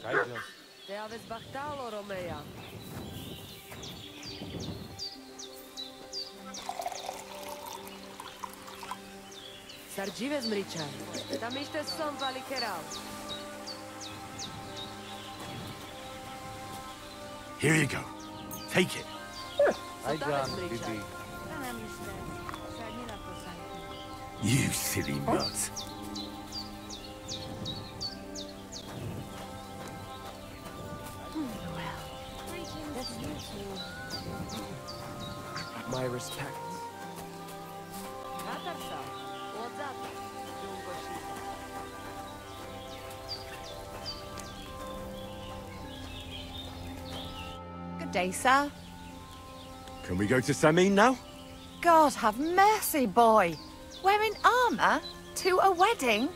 Te aveți bactalo, Romea. Sargive zmričaj. Tam ište som vali kerao. Here you go. Take it. You silly nuts. My respects. Good day, sir. Can we go to Samin now? God have mercy, boy. Wearing armor? To a wedding?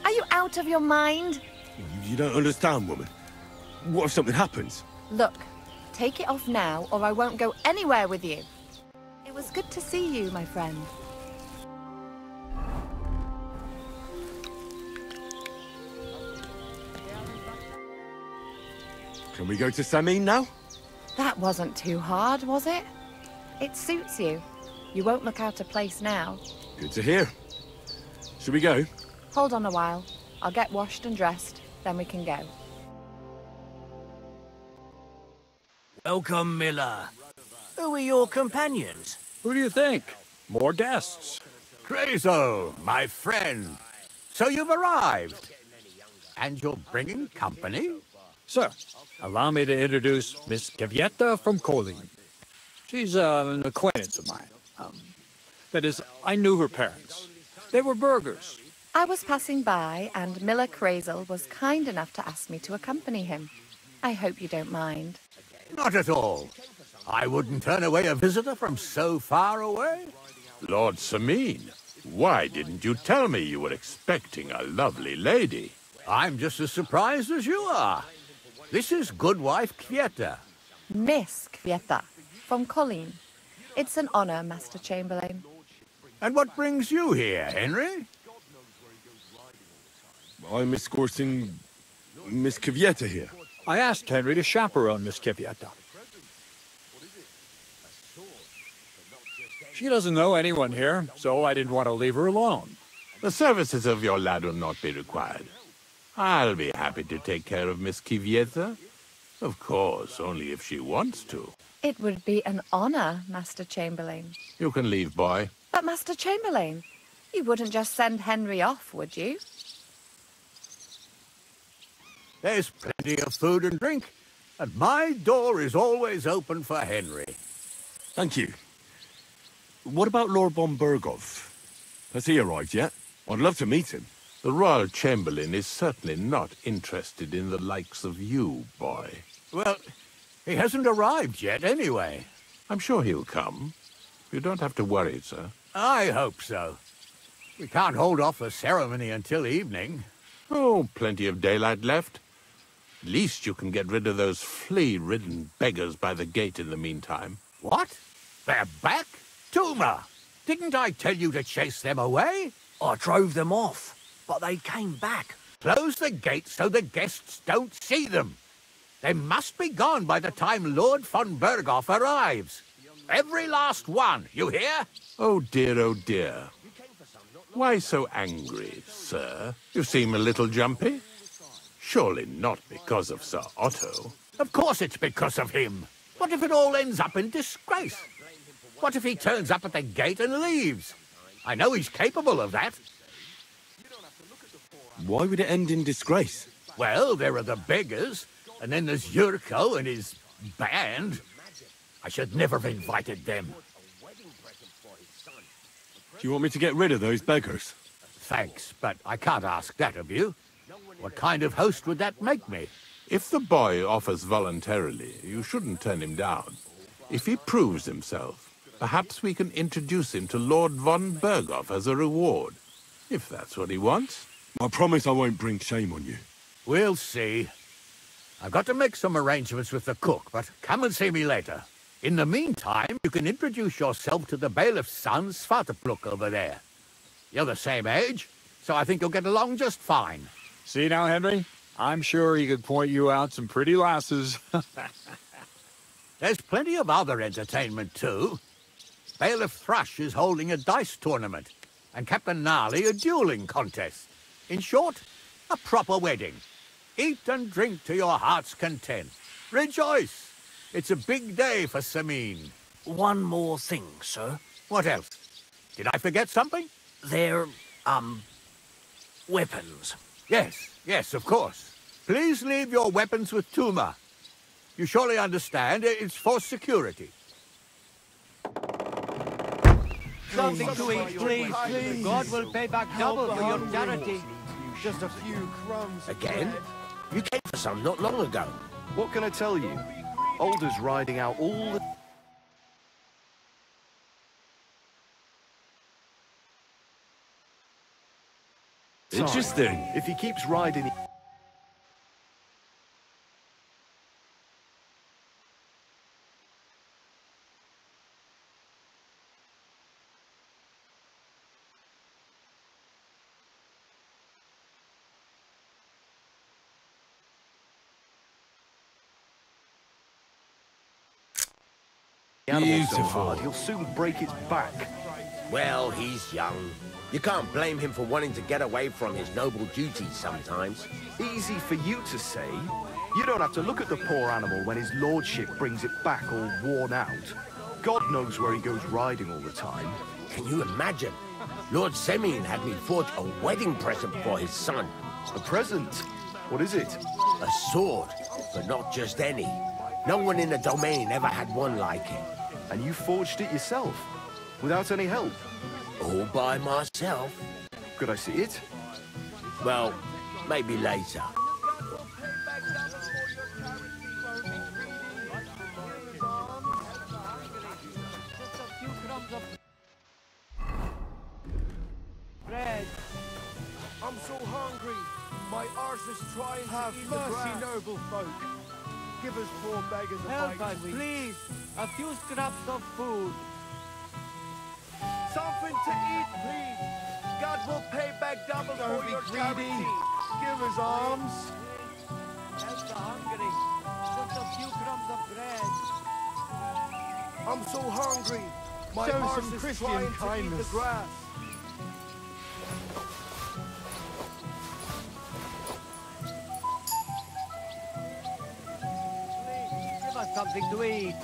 Are you out of your mind? You don't understand, woman. What if something happens? Look, take it off now, or I won't go anywhere with you. It was good to see you, my friend. Can we go to Samin now? That wasn't too hard, was it? It suits you. You won't look out of place now. Good to hear. Should we go? Hold on a while. I'll get washed and dressed, then we can go. Welcome, Miller. Who are your companions? Who do you think? More guests. Crazo, my friend. So you've arrived. And you're bringing company? Sir, allow me to introduce Miss Kvyetta from Kolin. She's an acquaintance of mine. That is, I knew her parents. They were burghers. I was passing by, and Miller Crazel was kind enough to ask me to accompany him. I hope you don't mind. Not at all. I wouldn't turn away a visitor from so far away. Lord Samin, why didn't you tell me you were expecting a lovely lady? I'm just as surprised as you are. This is Goodwife Kvyetta. Miss Kvyetta, from Colleen. It's an honor, Master Chamberlain. And what brings you here, Henry? I'm escorting Miss Kvyetta here. I asked Henry to chaperone Miss Kvyetta. She doesn't know anyone here, so I didn't want to leave her alone. The services of your lad will not be required. I'll be happy to take care of Miss Kvyetta. Of course, only if she wants to. It would be an honor, Master Chamberlain. You can leave, boy. But, Master Chamberlain, you wouldn't just send Henry off, would you? There's plenty of food and drink, and my door is always open for Henry. Thank you. What about Lord von Berghoff? Has he arrived yet? I'd love to meet him. The Royal Chamberlain is certainly not interested in the likes of you, boy. Well, he hasn't arrived yet anyway. I'm sure he'll come. You don't have to worry, sir. I hope so. We can't hold off the ceremony until evening. Oh, plenty of daylight left. At least you can get rid of those flea-ridden beggars by the gate in the meantime. What? They're back? Tuma! Didn't I tell you to chase them away? I drove them off, but they came back. Close the gate so the guests don't see them. They must be gone by the time Lord von Berghoff arrives. Every last one, you hear? Oh dear, oh dear. Why so angry, sir? You seem a little jumpy. Surely not because of Sir Otto. Of course it's because of him. What if it all ends up in disgrace? What if he turns up at the gate and leaves? I know he's capable of that. Why would it end in disgrace? Well, there are the beggars, and then there's Yurko and his band. I should never have invited them. Do you want me to get rid of those beggars? Thanks, but I can't ask that of you. What kind of host would that make me? If the boy offers voluntarily, you shouldn't turn him down. If he proves himself, perhaps we can introduce him to Lord von Berghoff as a reward. If that's what he wants. I promise I won't bring shame on you. We'll see. I've got to make some arrangements with the cook, but come and see me later. In the meantime, you can introduce yourself to the bailiff's son, Svartepluk, over there. You're the same age, so I think you'll get along just fine. See now, Henry? I'm sure he could point you out some pretty lasses. There's plenty of other entertainment, too. Bailiff Thrush is holding a dice tournament, and Captain Gnarly a dueling contest. In short, a proper wedding. Eat and drink to your heart's content. Rejoice! It's a big day for Sameen. One more thing, sir. What else? Did I forget something? They're, weapons. Yes, of course. Please leave your weapons with Tuma. You surely understand it's for security. Something to eat, please. God will pay back double for your charity. Just a few crumbs. Again? You came for some not long ago. What can I tell you? Alder's riding out all the... Interesting. If he keeps riding... Beautiful. So hard, he'll soon break its back. Well, he's young. You can't blame him for wanting to get away from his noble duties sometimes. Easy for you to say. You don't have to look at the poor animal when his lordship brings it back all worn out. God knows where he goes riding all the time. Can you imagine? Lord Semyon had me forge a wedding present for his son. A present? What is it? A sword, but not just any. No one in the domain ever had one like it. And you forged it yourself? Without any help? All by myself. Could I see it? Well, maybe later. Bread. I'm so hungry. My arse is trying Have to eat mercy, the grass. noble folk. Give us poor beggars a Help bite us, to eat. please. A few scraps of food. Something to eat, please. God will pay back double Don't for be your greedy. charity. Give us alms. Help the hungry. Just a few crumbs of bread. I'm so hungry. My Show arse some is Christian trying to eat kindness. the grass. Please, give us something to eat.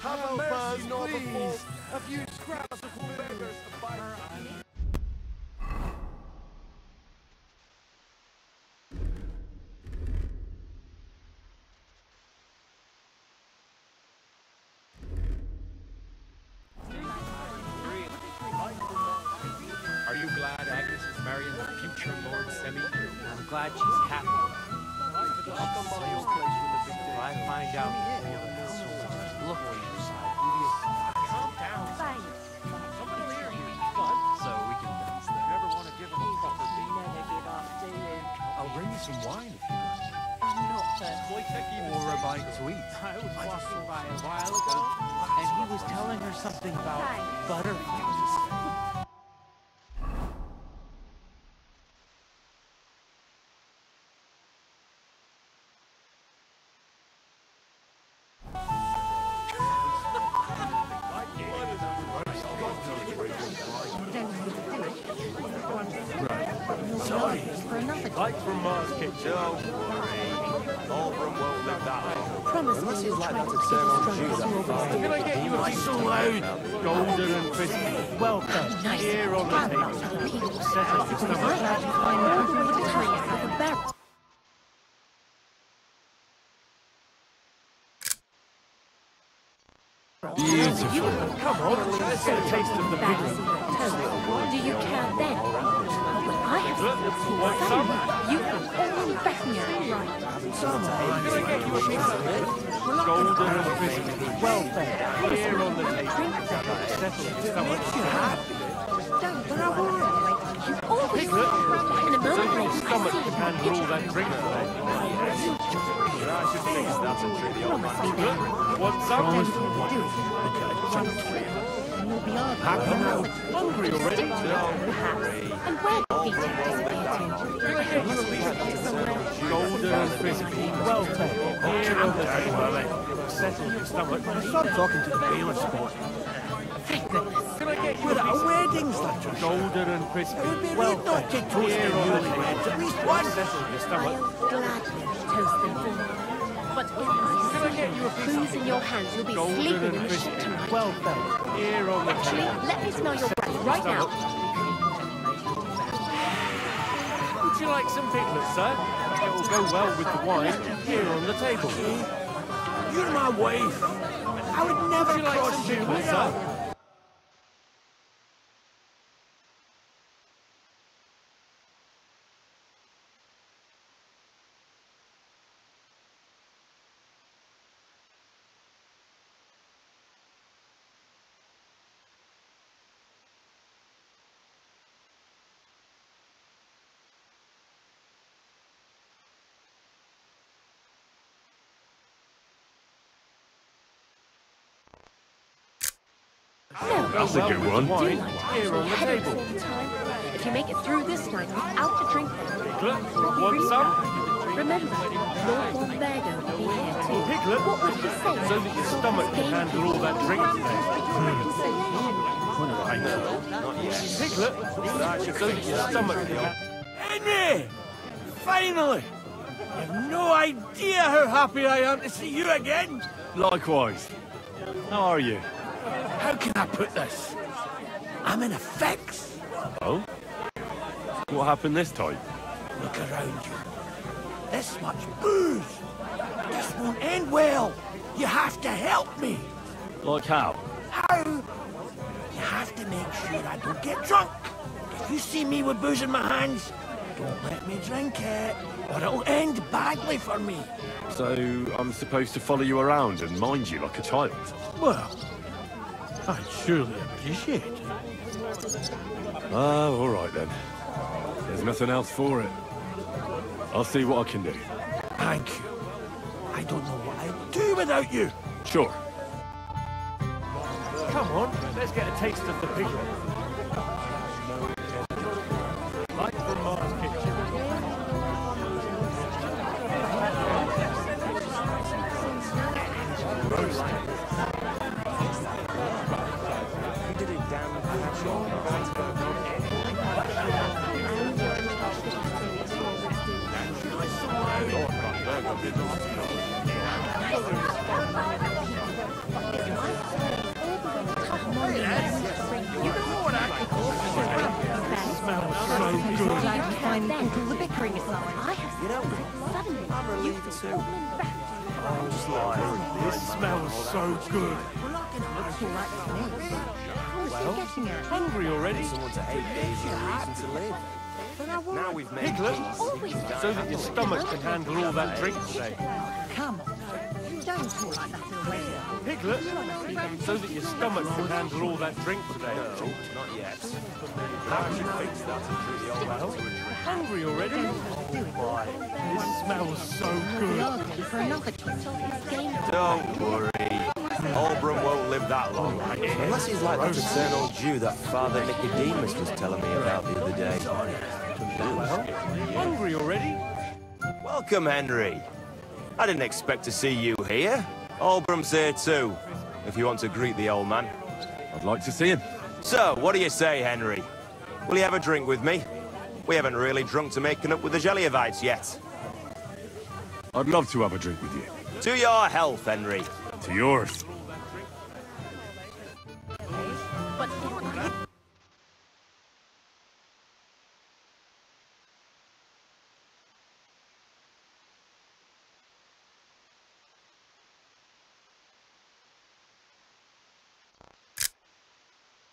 Have Help mercy, us, noble please. folk. A few scraps of poor beggars a bite to eat. Are you glad Agnes is marrying the future Lord Semi? I'm glad she's happy. If I find out look Calm down. Someone will hear you. But, so we can dance there. You ever want to give him a proper beat? I'll bring you some wine if you like. or a bite to eat. I was walking by a while ago, and he was telling her something about butter. Like from Mars Kitchen. Don't worry. Oldham won't let that happen. Promise me you'll try to keep as strong as you Can I get you a piece of loud? Golden and crispy. Well fed. Here on the table. Settle your stomach. Beautiful. Come on, let's get a taste of the big one. Do you count then? Well, I have Want some? you have only back me right. Can I get you a piece of it? Golden and crispy. Well fed. Here on the table. Settle your stomach. Don't worry. You always Piglet, stomach can handle all that drink today. I should fix that and treat the old man. Want some? Happy now? Hungry already? And where did Peter disappear to? Golden and crispy. Well taken. Here on the table. Settle your stomach. Stop talking to the bailiff sport. Thank goodness. Can I get you We're at a wedding, Slater. golden and crispy? It would be Well rude not to taken. toast Here the on the newlyweds, table. at least one. Settle your stomach. I'll gladly toast them for you. But if Can I I get see you a piece booze of in your hands, you'll be golden sleeping and in the crispy? ship tonight. Well fed. Here on the Actually, table. let me smell your breath right now. Would you like some piglets, sir? It will go well with the wine. Here on the table. You're my wife. I would never Would you like cross some you, piglets, would sir? I? That's a good one. Do like to Here on the headaches table. all the time. If you make it through this night without a drink, Piglet, you'll be want really some? proud. Remember, Lord Bombergo will be here too. Piglet, What would he say? so that your stomach can handle all that drink today. Piglet, so that your stomach can handle... Henry! Finally! You've no idea how happy I am to see you again. Likewise. How are you? How can I put this? I'm in a fix. Oh? What happened this time? Look around you. This much booze. This won't end well. You have to help me. Like how? How? You have to make sure I don't get drunk. If you see me with booze in my hands, don't let me drink it, or it'll end badly for me. So I'm supposed to follow you around and mind you like a child? Well, I'd surely appreciate it. Oh, all right then. There's nothing else for it. I'll see what I can do. Thank you. I don't know what I'd do without you. Sure. Come on, let's get a taste of the piglet. Like from Mars Kitchen. Roasted. You did it damn Glad you finally put all the bickering aside. I have suddenly I'm relieved too. I'm just like, this smells so good. looks all right to me. Well, hungry already? Someone to hate gives you a reason to live. Now we've made Piglet, peace. so that your stomach can handle all that drink today. Come on. Don't talk like that already. Piglet, so that your stomach can handle all that drink today. No, not yet. How should fix that and treat the old man to a drink? Hungry already? Why, this smells so good. For another twist. Don't worry. Albram won't live that long. Unless he's like that eternal Jew that Father Nicodemus was telling me about the other day. Hungry already? Welcome, Henry. I didn't expect to see you here. Albram's here too, if you want to greet the old man. I'd like to see him. So, what do you say, Henry? Will you have a drink with me? We haven't really drunk to making up with the Jelliavites yet. I'd love to have a drink with you. To your health, Henry. To yours.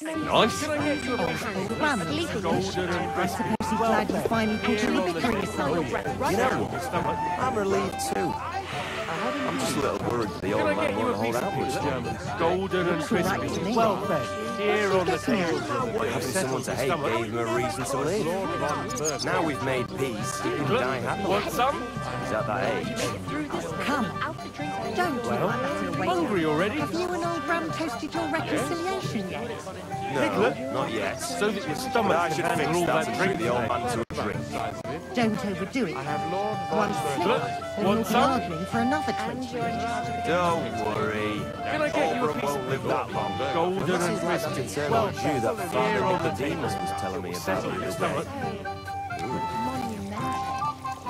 Nice. Can I get you a piece of golden and crispy? Glad you finally put all the bickering aside. You know, I'm relieved too. I'm just a little worried the Can old I man get you won't a hold piece of out much piglet? longer. Golden and crispy. Well fed. Here on the table. Having someone to hate gave him a reason to live. Now we've made peace, he can die happily. Want some? He's at that age. Come. Don't you like that away? Hungry already? Have you and old Bram toasted your reconciliation yet? No, not yet. So that your stomach I can should handle fix all that that and drink. treat the old man to a drink. Don't overdo it. One slip, and you'll Want be some? arguing for another And 20. you're in charge of the Don't worry. Can I get you a piece won't live that long. golden This and is like the crispy? eternal Jew that Here Father on the Nicodemus was telling me about Settle the your other stomach. day.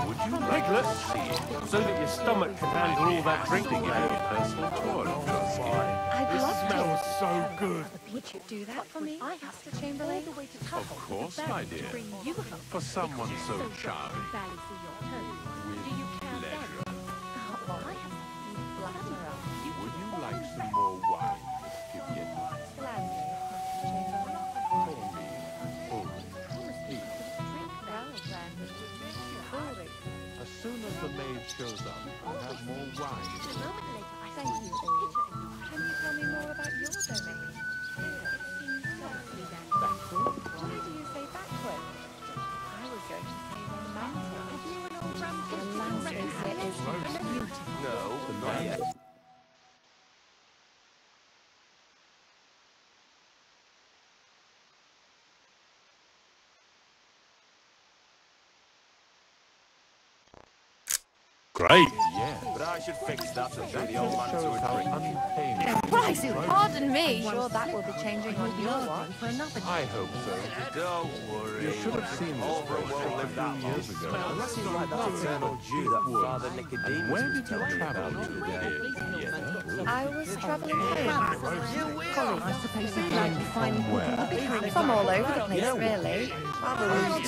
Would you like Nicholas, to see it? so that your stomach can handle all that To give drinking. you a personal tour of Trusky. I'd love to. So good. Would you do that for me, Master Chamberlain? Of course, my dear. For someone so charming. With pleasure. Would you like some more wine, Givietta? Call me Ulrich. As soon as the maid shows up, I'll have more wine. Thank you. Can you tell me more about your domain? Backward? Why do you say backward? I was going to say romantic. Have you and old Bram The landscape here is beautiful. No, not yet. Great. But I should fix that and treat the old man to a drink. Christ, pardon me. Sure, that will be changing on your watch. For another I hope so. Don't worry. You should have seen this place won't live that 2 years ago. This is like that eternal Jew that Father Nicodemus Where was did you telling me travel about to today. today, Givietta? I was travelling home. I suppose you'd like to find From all over the place, really.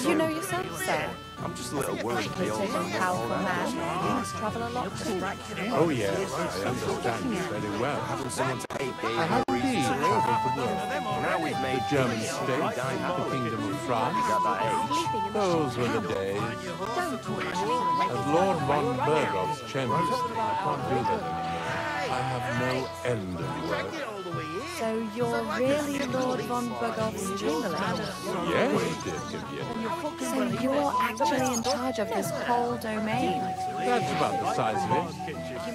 You know yourself, sir. I'm just a little worried the old Little man. powerful man. You must travel a lot too. Oh yes, I understand you very well. Having someone to hate gave I him a have indeed reason to live. travelled the world. Now we've made The German peace, state, he died the happily. Kingdom of He's France. at that age. Those were the days. As Lord von Bergoff's chamberlain, I can't do that anymore. I have no end of work. So you're really Lord von Bergoff's chamberlain? Yes, dear Givietta. So you're actually in charge of this whole domain? That's about the size of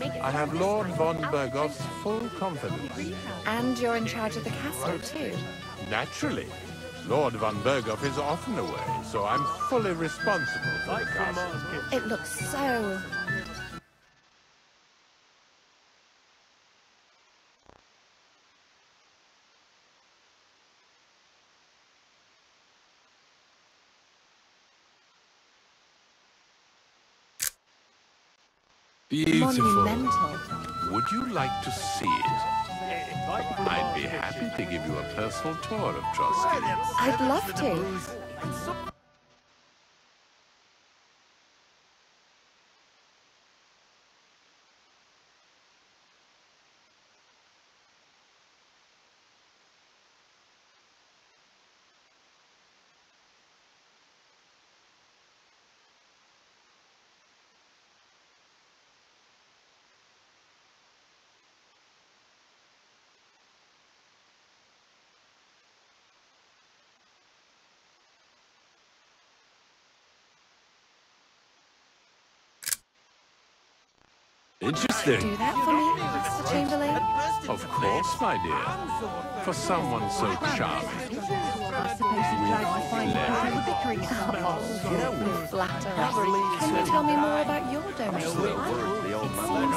it. I have Lord von Bergoff's full confidence. And you're in charge of the castle too? Naturally. Lord von Bergoff is often away, so I'm fully responsible for the castle. It looks so... Beautiful. monumental. Would you like to see it? I'd be happy to give you a personal tour of Trotsky. I'd love to. Interesting. Do that for me, Mr. Chamberlain? Of course, my dear. For someone so charming. I suppose you'd like to find the bickering Oh, flatter us. Can you tell me more about your domain? It seems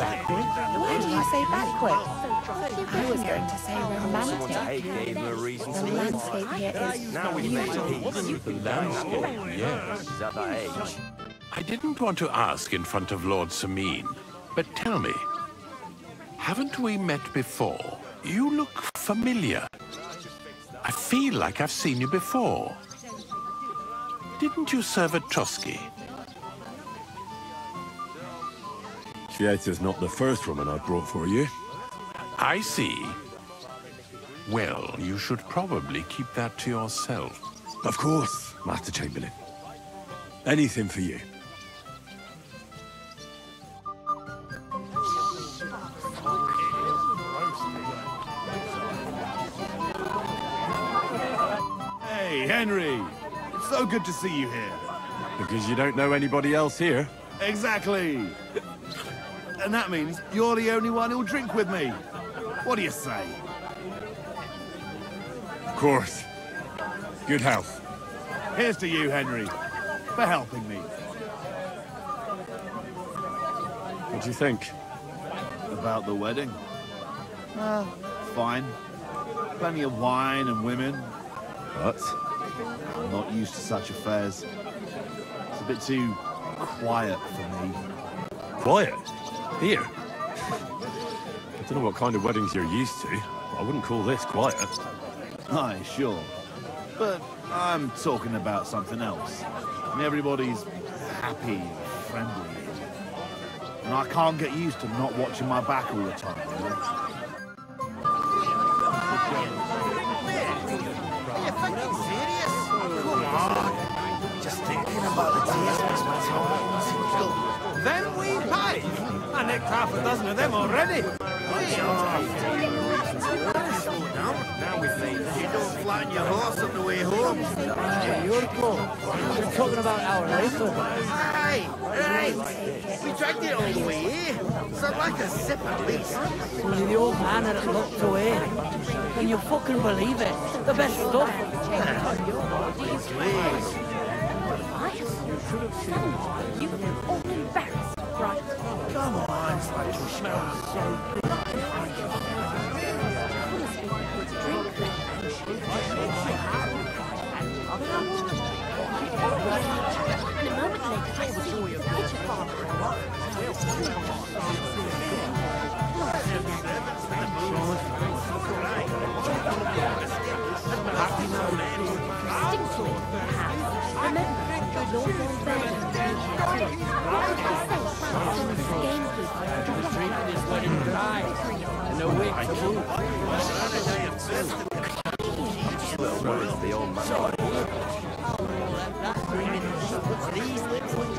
Backward? Why do you say backward? I was going to say Someone to romantic. hate gave him a reason to The live. landscape here is Now we've made beautiful. peace. The landscape, yes. He's at that age. I didn't want to ask in front of Lord Sameen, but tell me, haven't we met before? You look familiar. I feel like I've seen you before. Didn't you serve at Trotsky? Givieta's not the first woman I brought for you. I see. Well, you should probably keep that to yourself. Of course, Master Chamberlain. Anything for you. So good to see you here. Because you don't know anybody else here. Exactly. And that means you're the only one who'll drink with me. What do you say? Of course. Good health. Here's to you, Henry, for helping me. What do you think? About the wedding? Fine. Plenty of wine and women. But I'm not used to such affairs. It's a bit too quiet for me. Quiet? Here? I don't know what kind of weddings you're used to. I wouldn't call this quiet. Aye, sure. But I'm talking about something else. And everybody's happy and friendly. And I can't get used to not watching my back all the time, you know? Are you fucking serious? Come on. Just thinking about the taste makes my tongue. Then we pay. I nicked half a dozen of them already. Now we've made it. You don't flatten your horse on the way home. You're cool. You're talking about our racer. Aye, right. We dragged it all the way here. So I'd like a sip at least. Was the old man that it looked away? Can you fucking believe it? The best stuff. Please. You were all embarrassed, right? Come on, you smell so good.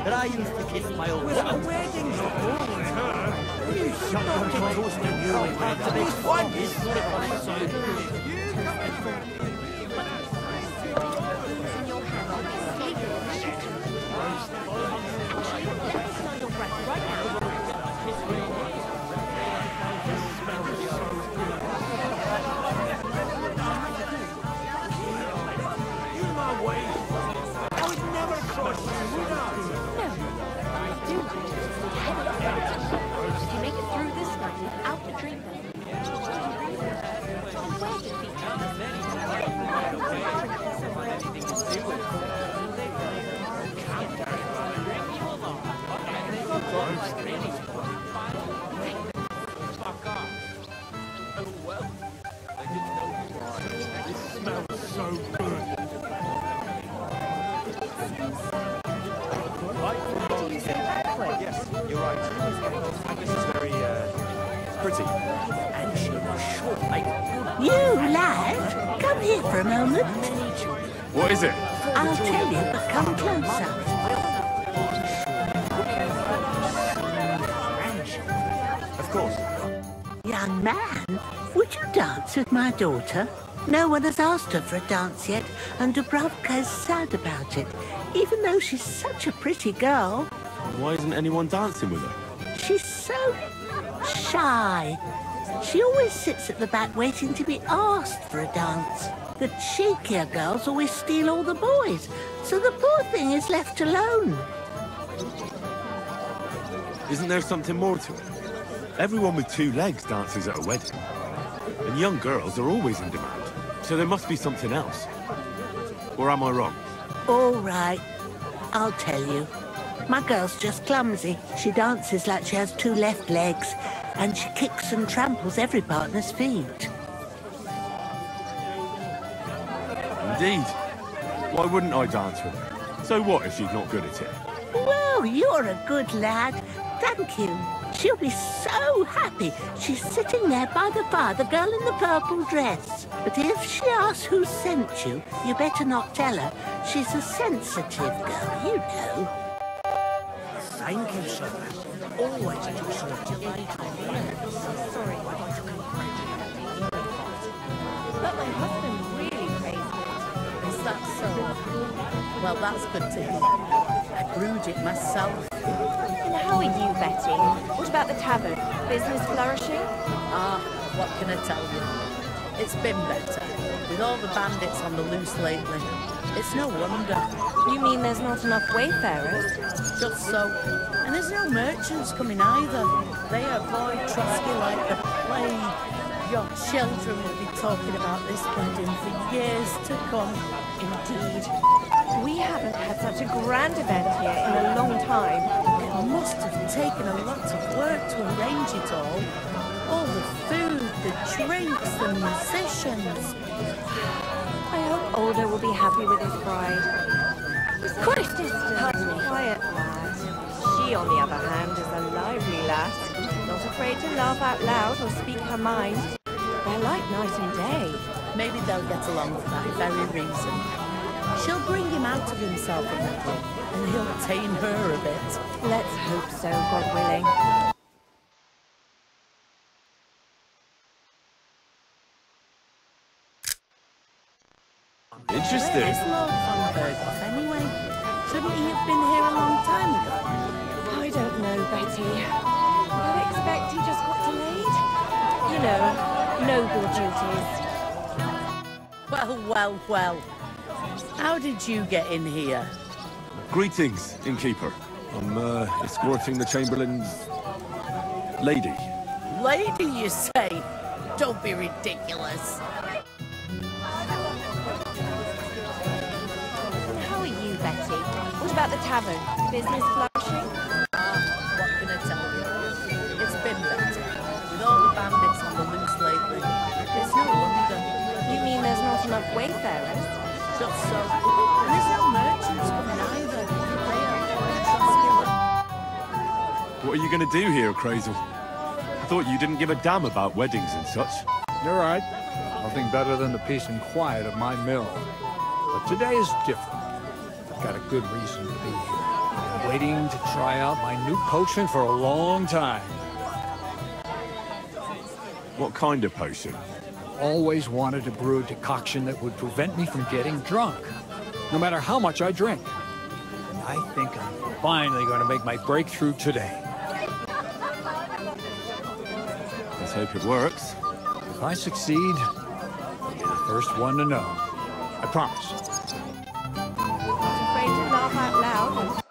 That I used to kiss my old woman. You shut your toast and you have to make one. You, lad, come here for a moment. What is it? I'll tell you, but come closer. Of course. Young man, would you dance with my daughter? No one has asked her for a dance yet, and Dubravka is sad about it, even though she's such a pretty girl. Why isn't anyone dancing with her? She's so shy. She always sits at the back waiting to be asked for a dance. The cheekier girls always steal all the boys, so the poor thing is left alone. Isn't there something more to it? Everyone with two legs dances at a wedding. And young girls are always in demand, so there must be something else. Or am I wrong? All right, I'll tell you. My girl's just clumsy. She dances like she has two left legs, and she kicks and tramples every partner's feet. Indeed. Why wouldn't I dance with her? So what if she's not good at it? Well, you're a good lad. Thank you. She'll be so happy. She's sitting there by the fire, the girl in the purple dress. But if she asks who sent you, you better not tell her. She's a sensitive girl, you know. Thank you, sir. Always too short to wait on. Sorry. But my husband really praised it. that so? Well, that's good to hear. I brewed it myself. And how are you, Betty? What about the tavern? Business flourishing? Ah, what can I tell you? It's been better. With all the bandits on the loose lately. It's no wonder. You mean there's not enough wayfarers? Just so. And there's no merchants coming either. They avoid Trotsky like the plague. Your children will be talking about this wedding for years to come. Indeed. We haven't had such a grand event here in a long time. It must have taken a lot of work to arrange it all. All the food, the drinks, the musicians. I hope Aldo will be happy with his bride. Christ, quiet, lad. She, on the other hand, is a lively lass. Not afraid to laugh out loud or speak her mind. They're like night and day. Maybe they'll get along for that very reason. She'll bring him out of himself a little, and he'll tame her a bit. Let's hope so, God willing. Interesting. Where is Lord von Berghoff anyway? Shouldn't he have been here a long time ago? I don't know, Betty. I expect he just got delayed. You know, noble duties. Well. How did you get in here? Greetings, innkeeper. I'm escorting the Chamberlain's lady. Lady, you say? Don't be ridiculous. How are you, Betty? What about the tavern? Business flourishing? What can I tell you? It's been better. With all the bandits on the loose lately. It's no wonder. You mean there's not enough wayfarers? Just so. And there's no merchants coming either. They are Trotsky. What are you going to do here, Crazel? I thought you didn't give a damn about weddings and such. You're right. Nothing better than the peace and quiet of my mill. But today is different. I've got a good reason to be here. I've been waiting to try out my new potion for a long time. What kind of potion? Always wanted to brew a decoction that would prevent me from getting drunk, no matter how much I drink. And I think I'm finally going to make my breakthrough today. Let's hope it works. If I succeed, I'll be the first one to know. I promise. Not afraid to laugh out loud.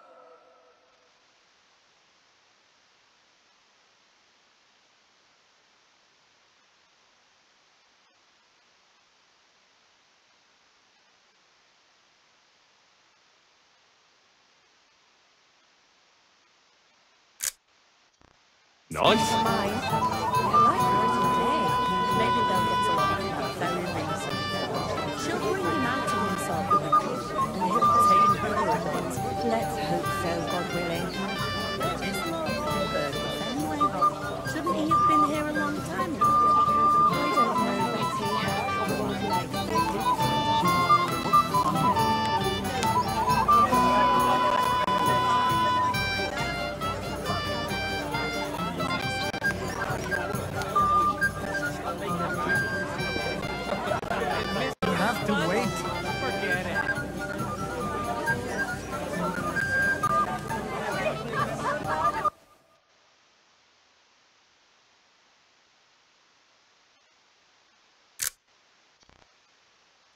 Nice. Mine. I like night and day. Maybe they'll get along for that very reason. She'll bring him out of himself a little, and he'll tame her a bit. Let's hope so, God willing. Where is Lord von Berghoff anyway? Shouldn't he have been here a long time ago? I don't know, Betty. I expected.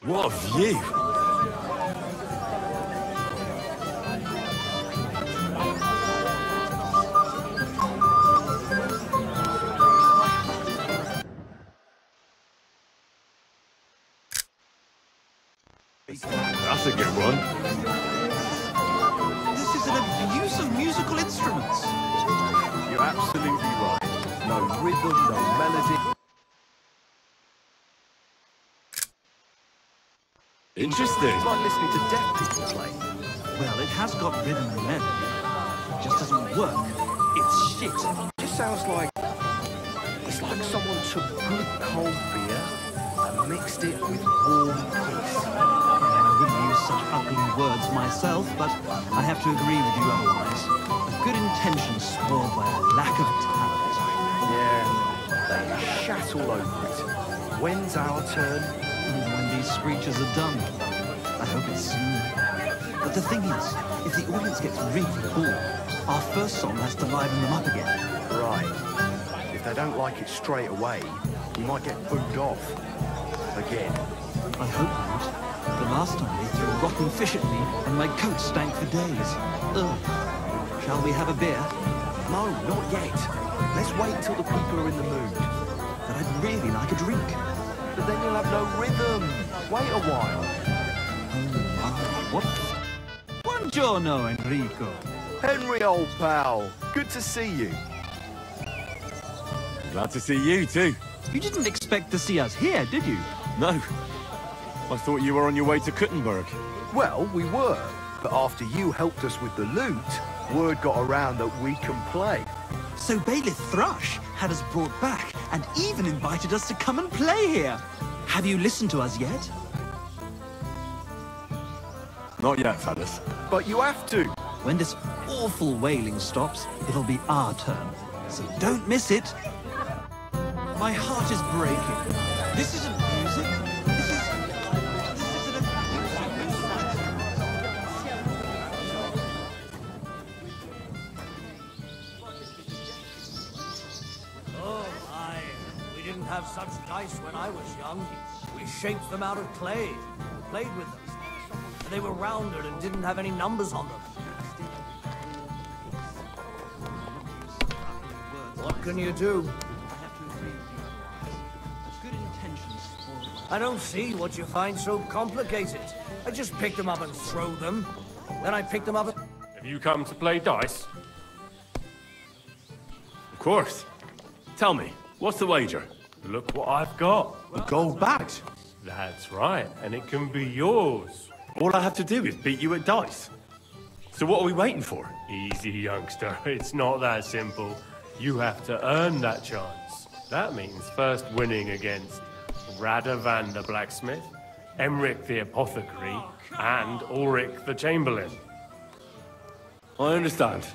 What a view! That's a good one. This is an abuse of musical instruments. You're absolutely right. No rhythm, no melody. Interesting. It's like listening to deaf people play. Well, it has got rhythm and melody. It just doesn't work. It's shit. It just sounds like... It's like someone took good cold beer and mixed it with warm piss. I wouldn't use such ugly words myself, but I have to agree with you otherwise. A good intention spoiled by a lack of talent. Yeah, they shat all over it. When's our turn? When these screechers are done. I hope it's soon. But the thing is, if the audience gets really bored, our first song has to liven them up again. Right. If they don't like it straight away, we might get booed off. Again. I hope not. The last time they threw rotten fish at me and my coat stank for days. Ugh. Shall we have a beer? No, not yet. Let's wait till the people are in the mood. But I'd really like a drink. But then you'll have no rhythm. Wait a while. What? Buongiorno, Enrico. Henry, old pal. Good to see you. Glad to see you too. You didn't expect to see us here, did you? No. I thought you were on your way to Kuttenberg. Well, we were. But after you helped us with the loot, word got around that we can play. So Bailiff Thrush had us brought back and even invited us to come and play here. Have you listened to us yet? Not yet, fellas. But you have to. When this awful wailing stops, it'll be our turn. So don't miss it. My heart is breaking. This isn't music. This isn't a... Oh my, we didn't have such dice when I was young. We shaped them out of clay, played with them. And they were rounded and didn't have any numbers on them. What can you do? I don't see what you find so complicated. I just pick them up and throw them. Then I pick them up and... Have you come to play dice? Of course. Tell me, what's the wager? Look what I've got. A gold badge. That's right, and it can be yours. All I have to do is beat you at dice. So what are we waiting for? Easy, youngster. It's not that simple. You have to earn that chance. That means first winning against Radovan the blacksmith, Emric the apothecary, and Ulrich the chamberlain. I understand.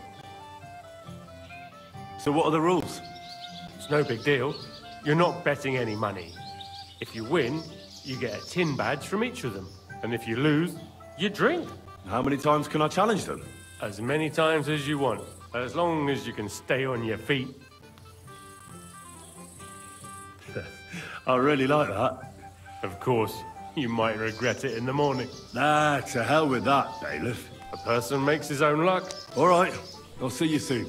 So what are the rules? It's no big deal. You're not betting any money. If you win, you get a tin badge from each of them. And if you lose, you drink. How many times can I challenge them? As many times as you want, as long as you can stay on your feet. I really like that. Of course, you might regret it in the morning. Nah, to hell with that, bailiff. A person makes his own luck. All right, I'll see you soon.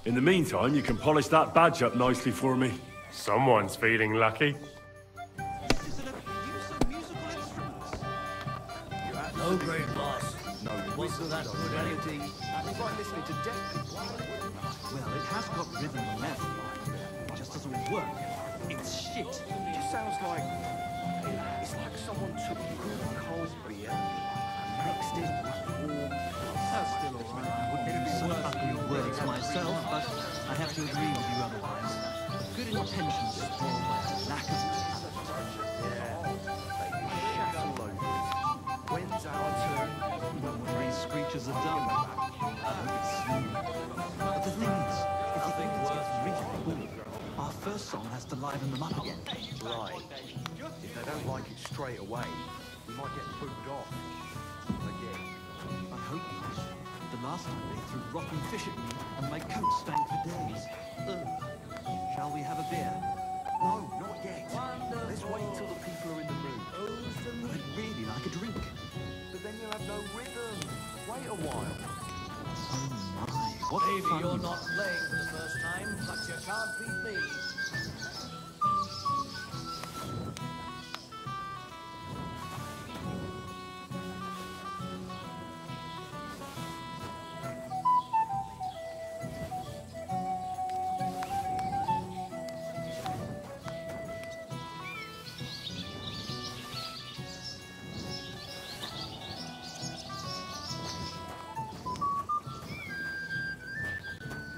In the meantime, you can polish that badge up nicely for me. Someone's feeling lucky. No great boss. No, wasn't that good anything? It's like listening to deaf people. Well, it has got rhythm and left. It just doesn't work. It's shit. It just sounds like... It's like someone took good cold beer and mixed it with warm... That's still alright. I wouldn't use such ugly words myself, but I have to agree with you otherwise. Good intentions spoiled by a lack of talent. When's our turn? When these screeches are done, I hope it's soon. But the thing is, if the audience gets really bored, our first song has to liven them up again. Right. If they don't like it straight away, we might get booed off. Again. I hope not. The last time they threw rotten fish at me and my coat stank for days. Ugh. Shall we have a beer? No, not yet. Let's wait till the people are in the mood. But I'd really like a drink. But then you'll have no rhythm. Wait a while. Oh my, what Maybe fun. you're not playing for the first time, but you can't beat me.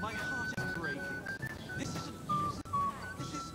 My heart is breaking. This isn't music. This is...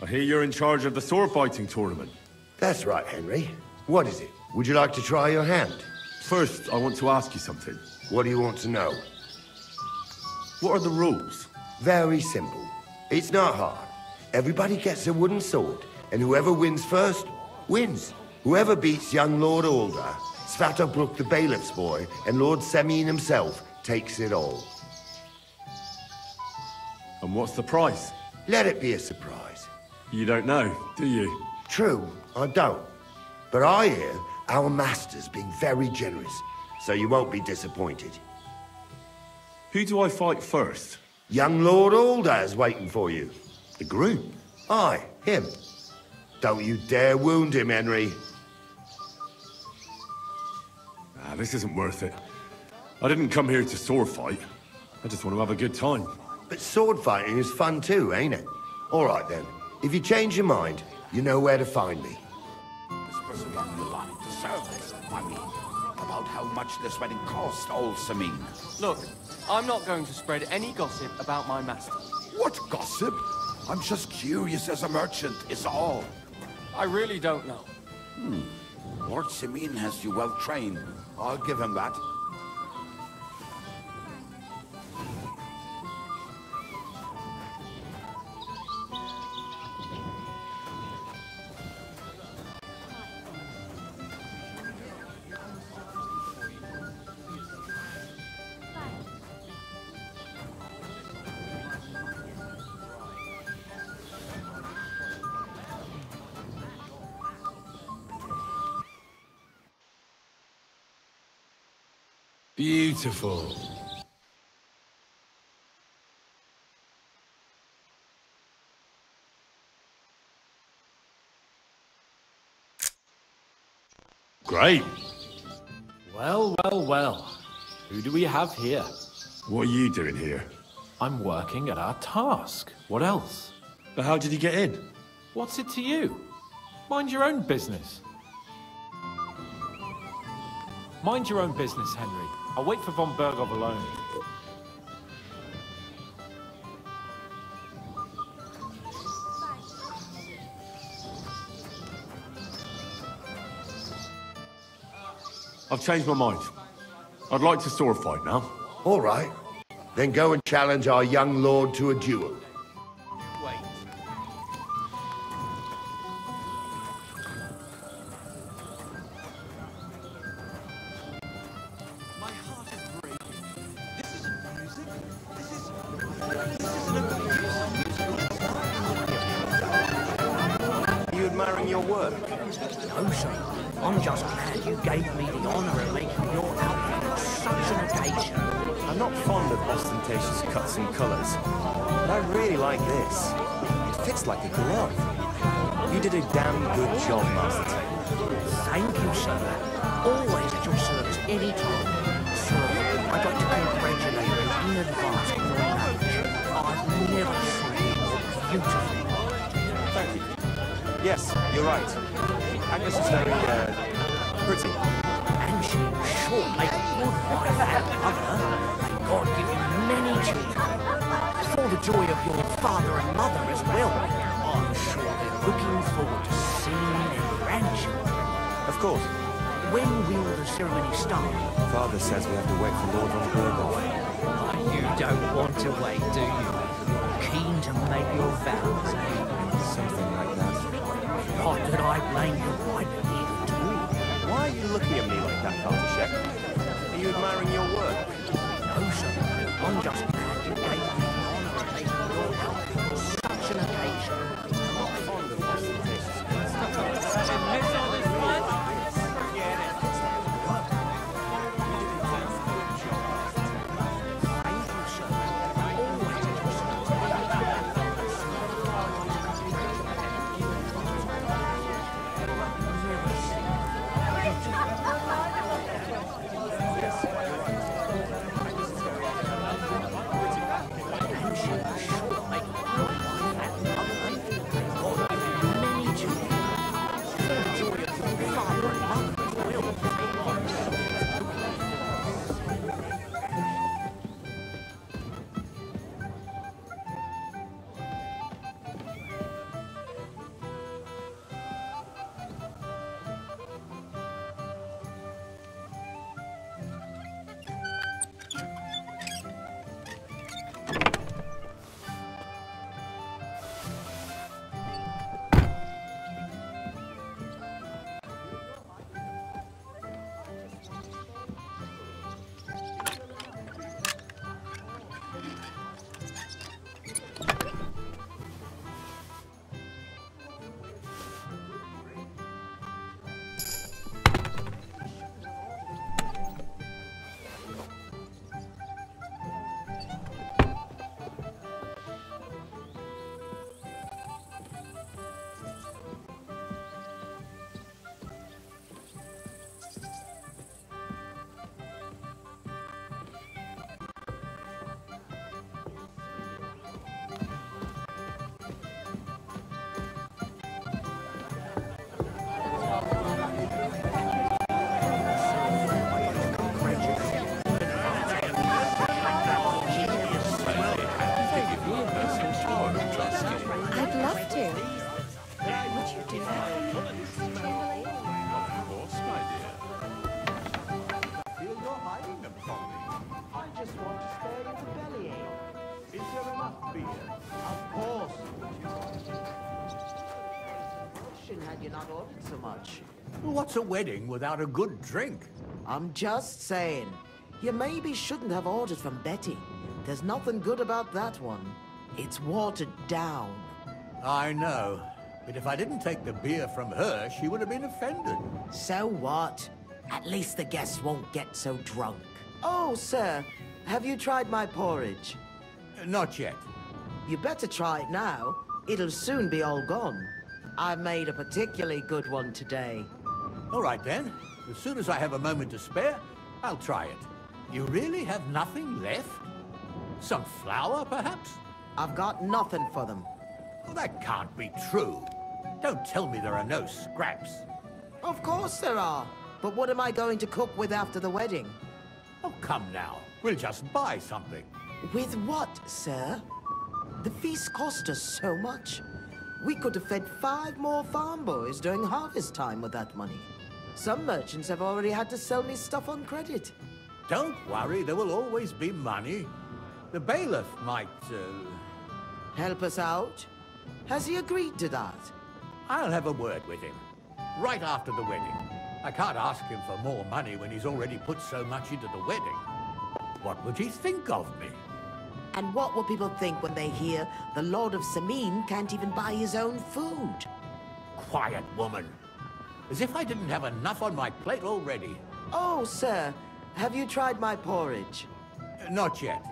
I hear you're in charge of the sword fighting tournament. That's right, Henry. What is it? Would you like to try your hand? First, I want to ask you something. What do you want to know? What are the rules? Very simple. It's not hard. Everybody gets a wooden sword, and whoever wins first, wins. Whoever beats young Lord Alder, Svatobrook the bailiff's boy, and Lord Semyon himself, takes it all. And what's the prize? Let it be a surprise. You don't know, do you? True, I don't. But I hear our master's being very generous, so you won't be disappointed. Who do I fight first? Young Lord Alder's waiting for you. The groom? Aye, him. Don't you dare wound him, Henry. This isn't worth it. I didn't come here to sword fight. I just want to have a good time. But sword fighting is fun too, ain't it? All right then. If you change your mind, you know where to find me. This person on the line to service. I mean, about how much this wedding cost, old Semyon. Look, I'm not going to spread any gossip about my master. What gossip? I'm just curious as a merchant, is all. I really don't know. Lord Semyon has you well trained. I'll give him that. Beautiful. Great. Well, well, well. Who do we have here? What are you doing here? I'm working at our task. What else? But how did you get in? What's it to you? Mind your own business. Mind your own business, Henry. I'll wait for von Bergov alone. I've changed my mind. I'd like to sword fight now. All right. Then go and challenge our young lord to a duel. Wait. My heart is breaking. This isn't music. This isn't a musical. Are you admiring your work? No, sir. I'm just glad you gave me the honour of making your outfit on such an occasion. I'm not fond of ostentatious cuts and colours, but I really like this. It fits like a glove. You did a damn good job, Master. Thank you, sir. Always at your service, any time. Sir, I'd like to congratulate you in advance on your marriage. I've never seen you more beautiful. Thank you. Yes, you're right. Agnes is very, pretty. And she will sure make a good wife and mother. May God give you many children. For the joy of your father and mother as well. I'm sure they're looking forward to seeing their grandchildren. Of course. When will the ceremony start? Father says we have to wait for Lord von Bergov. You don't want to wait, do you? Keen to make your vows, eh? Something like that. Not that I blame you either, either too. Why are you looking at me like that, Carter? Are you admiring your work? No, sir. I'm just glad you gave me the honour of taking your help on such an occasion. I'm not fond of ostentatious goods. Admits all this much? Forget it. I'd love to. Would you do that for me, Timberlake? Of course, my dear. Feel you're hiding them from me. I just want to spare you the bellyache. Is there enough beer? Of course. Had you not ordered so much? What's a wedding without a good drink? I'm just saying. You maybe shouldn't have ordered from Betty. There's nothing good about that one. It's watered down. I know. But if I didn't take the beer from her, she would have been offended. So what? At least the guests won't get so drunk. Oh, sir, have you tried my porridge? Not yet. You better try it now. It'll soon be all gone. I made a particularly good one today. All right, then. As soon as I have a moment to spare, I'll try it. You really have nothing left? Some flour, perhaps? I've got nothing for them. Well, that can't be true. Don't tell me there are no scraps. Of course there are. But what am I going to cook with after the wedding? Oh, come now. We'll just buy something. With what, sir? The feast cost us so much. We could have fed 5 more farm boys during harvest time with that money. Some merchants have already had to sell me stuff on credit. Don't worry, there will always be money. The bailiff might, help us out? Has he agreed to that? I'll have a word with him. Right after the wedding. I can't ask him for more money when he's already put so much into the wedding. What would he think of me? And what will people think when they hear the Lord of Sameen can't even buy his own food? Quiet, woman. As if I didn't have enough on my plate already. Oh, sir, have you tried my porridge? Not yet.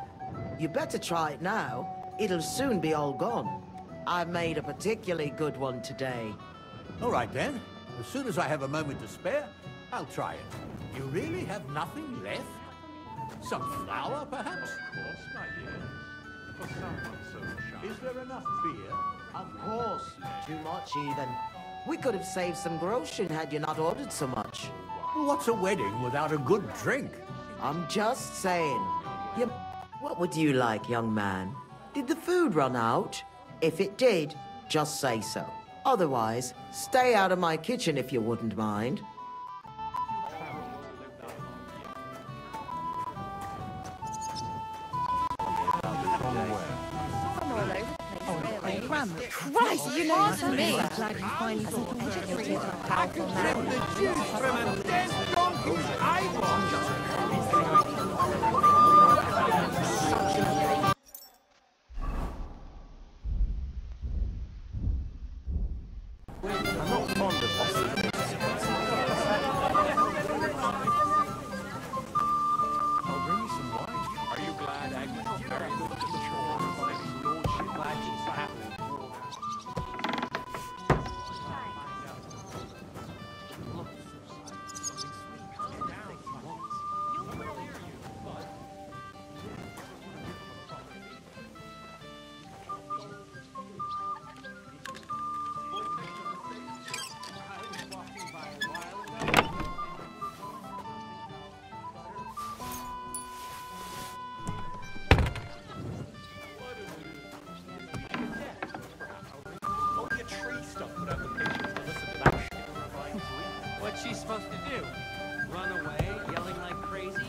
You better try it now. It'll soon be all gone. I made a particularly good one today. All right, then. As soon as I have a moment to spare, I'll try it. You really have nothing left? Some flour, perhaps? Of course, my dear. For someone so shy. Is there enough beer? Of course. Too much, even. We could have saved some groschen had you not ordered so much. What's a wedding without a good drink? I'm just saying. What would you like, young man? Did the food run out? If it did, just say so. Otherwise, stay out of my kitchen if you wouldn't mind. Christ, you know what I mean? Glad you finally got educated, powerful man. From a dead donkey's eyeball. I'm not fond of ostentatious I'll bring you some wine. Are you glad Agnes is married? Look at the chore. His lordship, glad she's happy. What's she supposed to do? Run away, yelling like crazy?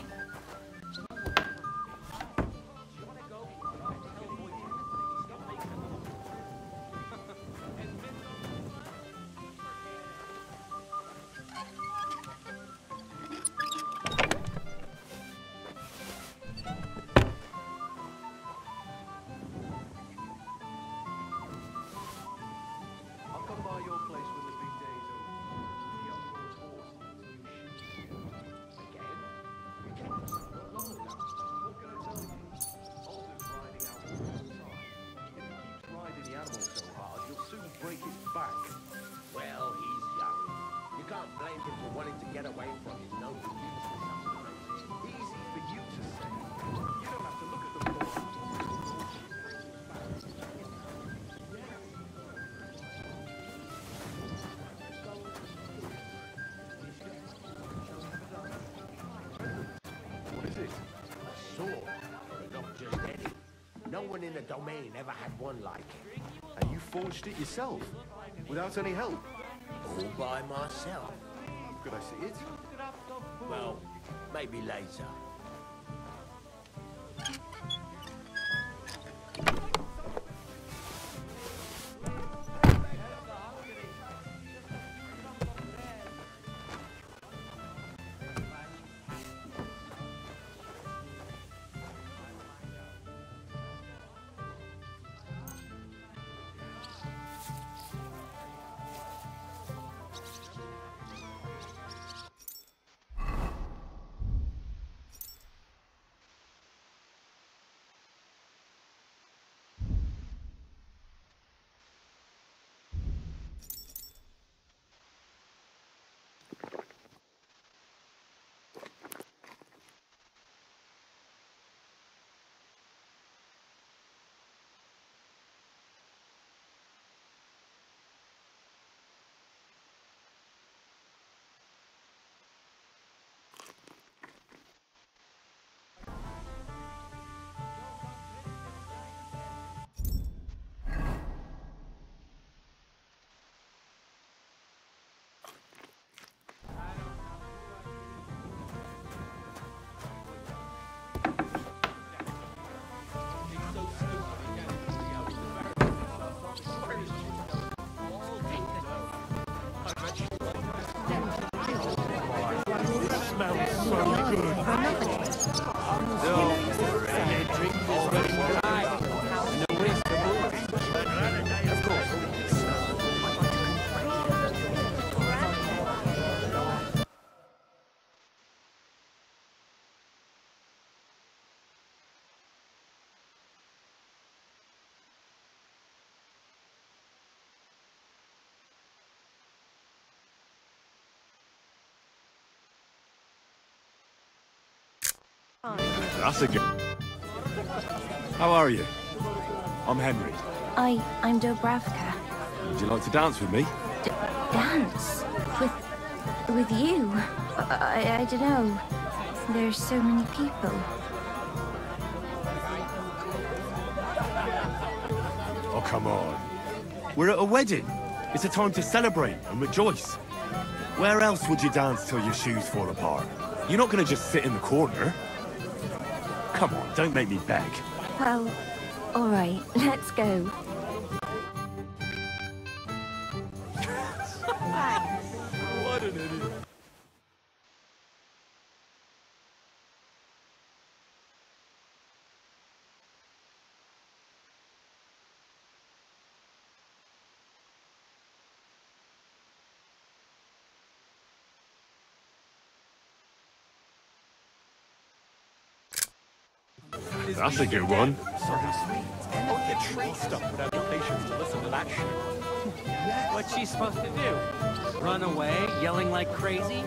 I'll come by your place when the big day's over. The young lord's horse needs new shoes. Again? Not long ago. What can I tell you? Alden's riding out all the time. If he keeps riding the animal so hard, he'll soon break his back. Well, he's young. You can't blame him for wanting to get away from his noble use for something. Easy for you to say. You don't have to look at the poor What is it? A sword, but not just any. No one in the domain ever had one like it. And you forged it yourself? Without any help? All by myself. Could I see it? Well, maybe later. That's a good. How are you? I'm Henry. I'm Dobravka. Would you like to dance with me? Dance? With you? I don't know. There's so many people. Oh, come on. We're at a wedding. It's a time to celebrate and rejoice. Where else would you dance till your shoes fall apart? You're not going to just sit in the corner. Come on, don't make me beg. Well, all right, let's go. That's a good one. Only a tree stump would have the patience to listen to that shit. What's she supposed to do? Run away, yelling like crazy?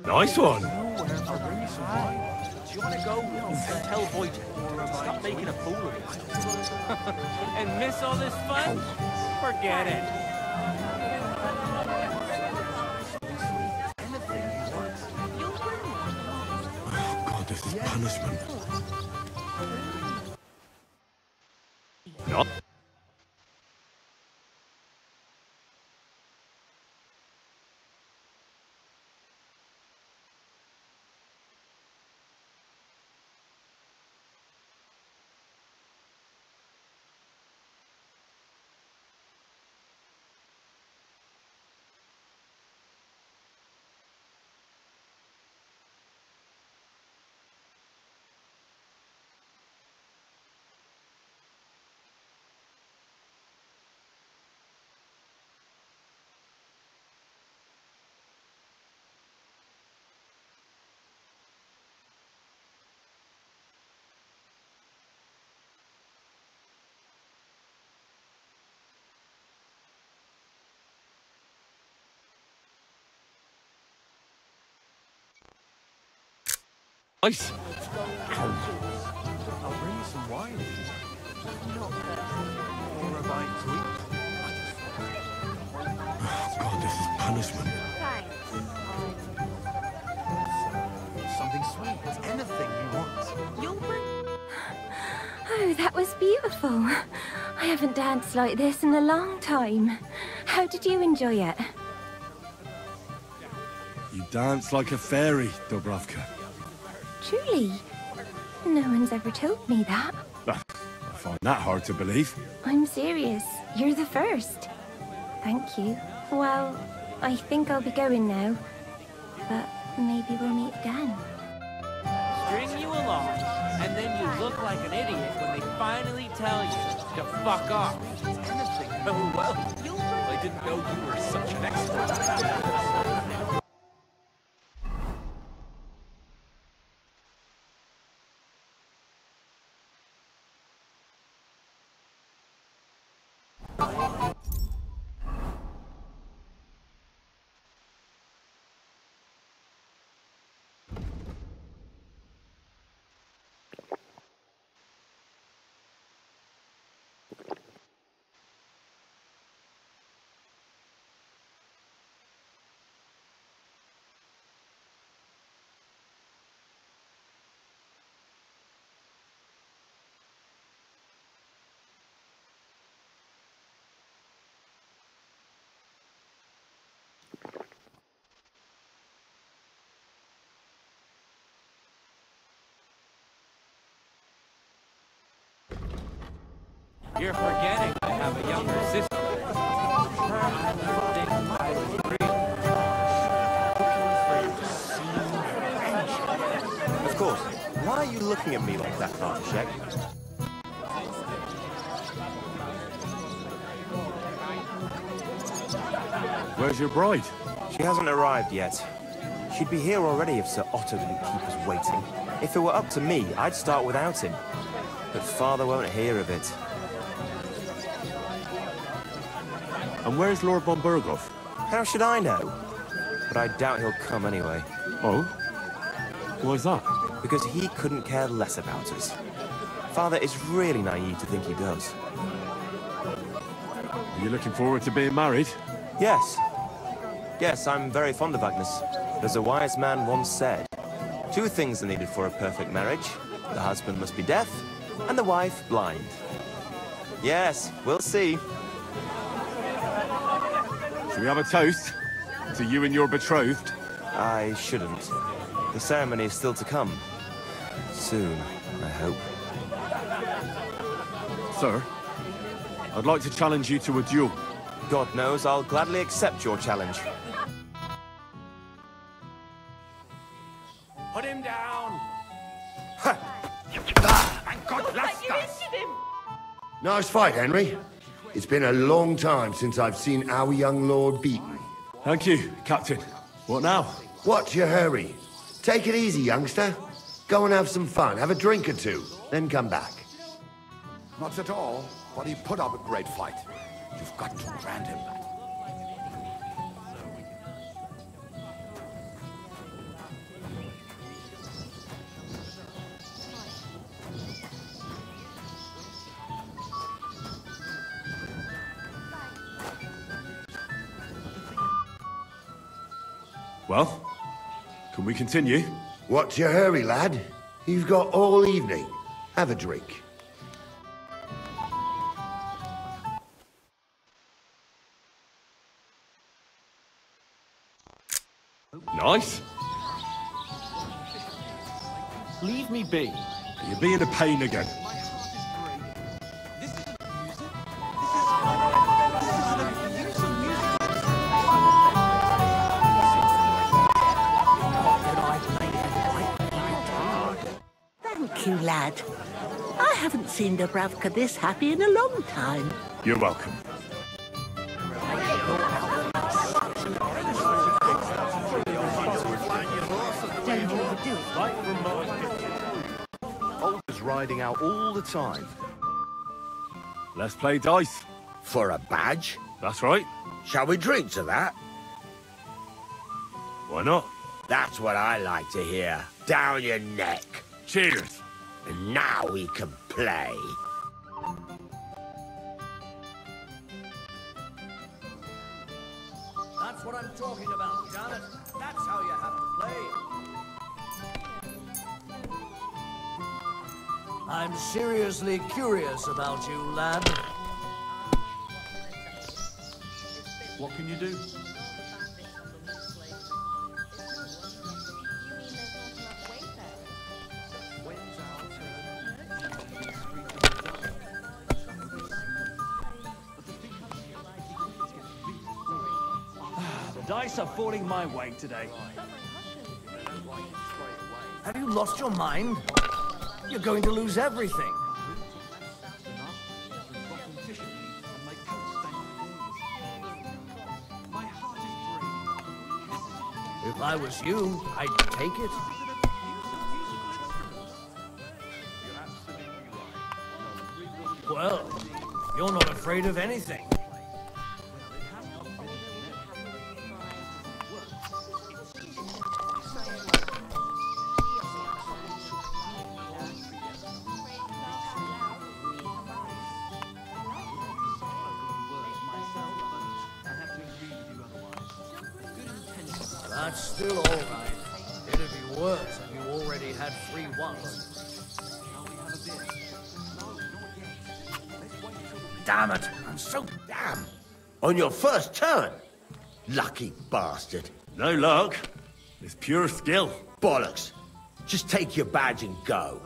Nice one. Do you want to go tell Voyage to stop making a fool of himself? And miss all this fun? Forget it. Oh God, this is punishment. No. Nice. I'll bring you some wine. Or a bite to eat. Oh God, this is punishment. Something sweet. Anything you want. Oh, that was beautiful. I haven't danced like this in a long time. How did you enjoy it? You dance like a fairy, Dubravka. Truly? No one's ever told me that. I find that hard to believe. I'm serious. You're the first. Thank you. Well, I think I'll be going now. But maybe we'll meet again. String you along, and then you look like an idiot when they finally tell you to fuck off. Oh, well, I didn't know you were such an expert. You're forgetting I have a younger sister. Of course. Why are you looking at me like that, Bartoszek? Where's your bride? She hasn't arrived yet. She'd be here already if Sir Otto didn't keep us waiting. If it were up to me, I'd start without him. But Father won't hear of it. And where's Lord von Burgov? How should I know? But I doubt he'll come anyway. Oh? Why's that? Because he couldn't care less about us. Father is really naive to think he does. Are you looking forward to being married? Yes. Yes, I'm very fond of Agnes. As a wise man once said, 2 things are needed for a perfect marriage. The husband must be deaf, and the wife blind. Yes, we'll see. Should we have a toast? To you and your betrothed? I shouldn't. The ceremony is still to come. Soon, I hope. Sir, I'd like to challenge you to a duel. God knows I'll gladly accept your challenge. Put him down! Nice fight, Henry. It's been a long time since I've seen our young lord beaten. Thank you, Captain. What now? What's your hurry? Take it easy, youngster. Go and have some fun. Have a drink or two. Then come back. Not at all, but he put up a great fight. You've got to grant him that. Well, can we continue? What's your hurry, lad? You've got all evening. Have a drink. Nice. Leave me be. You're being a pain again. Thank you, lad. I haven't seen Dubravka this happy in a long time. You're welcome. Olga's riding out all the time. Let's play dice. For a badge? That's right. Shall we drink to that? Why not? That's what I like to hear. Down your neck. Cheers. And now we can play. That's what I'm talking about, damn it. That's how you have to play. I'm seriously curious about you, lad. What can you do? The dice are falling my way today. Have you lost your mind? You're going to lose everything. If I was you, I'd take it. Well, you're not afraid of anything. That's still all right. It'd be worse if you already had 3 ones. Damn it! I'm so damn. On your first turn. Lucky bastard. No luck. It's pure skill. Bollocks. Just take your badge and go.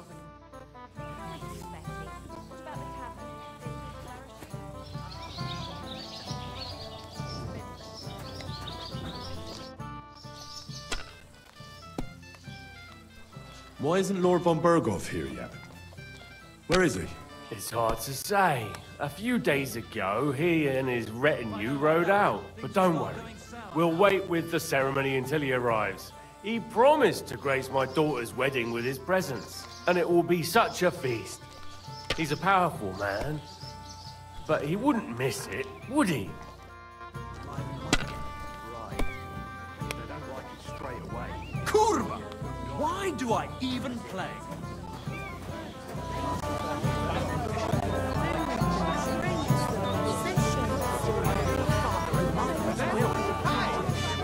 Why isn't Lord von Berghoff here yet? Where is he? It's hard to say. A few days ago, he and his retinue rode out. But don't worry. We'll wait with the ceremony until he arrives. He promised to grace my daughter's wedding with his presence. And it will be such a feast. He's a powerful man. But he wouldn't miss it, would he? Kurva! Why do I even play?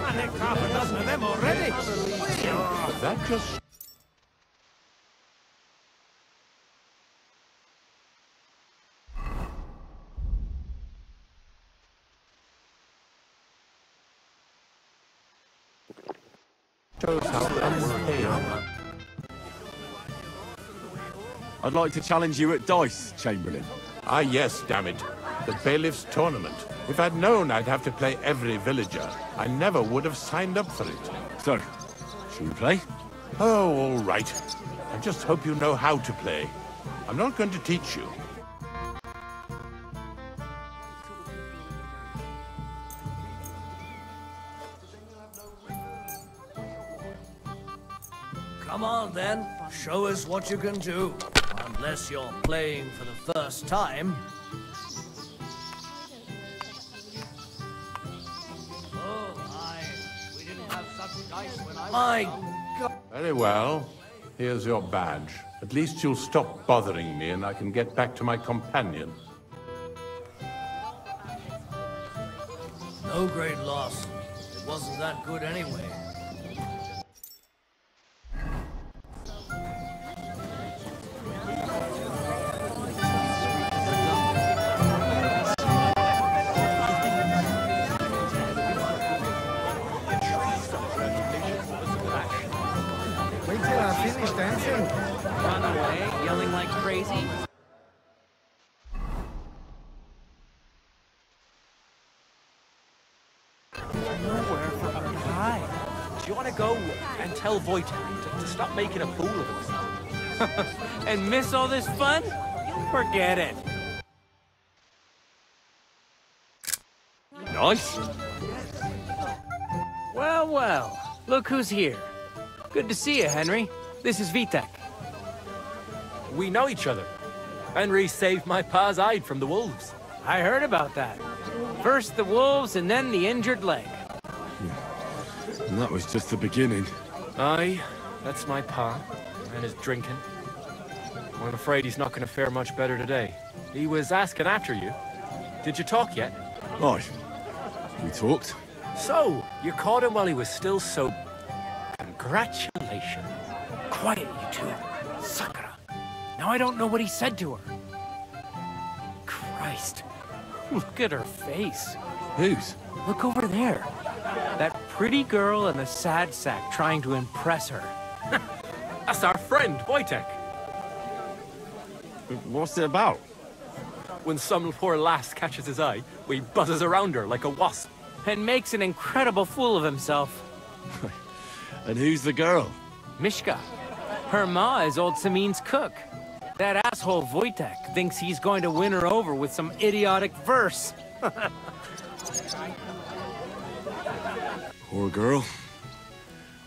I nicked half a dozen of them already. That just... shows how unfair. I'd like to challenge you at dice, Chamberlain. Ah, yes, damn it. The bailiff's tournament. If I'd known I'd have to play every villager, I never would have signed up for it. So, should we play? Oh, all right. I just hope you know how to play. I'm not going to teach you. then, show us what you can do. Unless you're playing for the first time. We didn't have such dice when I was Very well. Here's your badge. At least you'll stop bothering me and I can get back to my companion. No great loss. It wasn't that good anyway. Wait till I finish dancing. Run away, yelling like crazy? Nowhere for her to hide. Do you want to go and tell Wojtek to stop making a fool of himself? And miss all this fun? Forget it. Nice. Well, well. Look who's here. Good to see you, Henry. This is Vitek. We know each other. Henry saved my pa's hide from the wolves. I heard about that. First the wolves and then the injured leg. And that was just the beginning. Aye, that's my pa, and his drinking. I'm afraid he's not going to fare much better today. He was asking after you. Did you talk yet? Aye. We talked. So, you caught him while he was still sober. Congratulations. Quiet, you two. Sakura. Now I don't know what he said to her. Christ. Look at her face. Whose? Look over there. That pretty girl in the sad sack trying to impress her. That's our friend, Wojtek. What's it about? When some poor lass catches his eye, he buzzes around her like a wasp. And makes an incredible fool of himself. And who's the girl? Mishka. Her ma is old Samin's cook. That asshole Wojtek thinks he's going to win her over with some idiotic verse. Poor girl.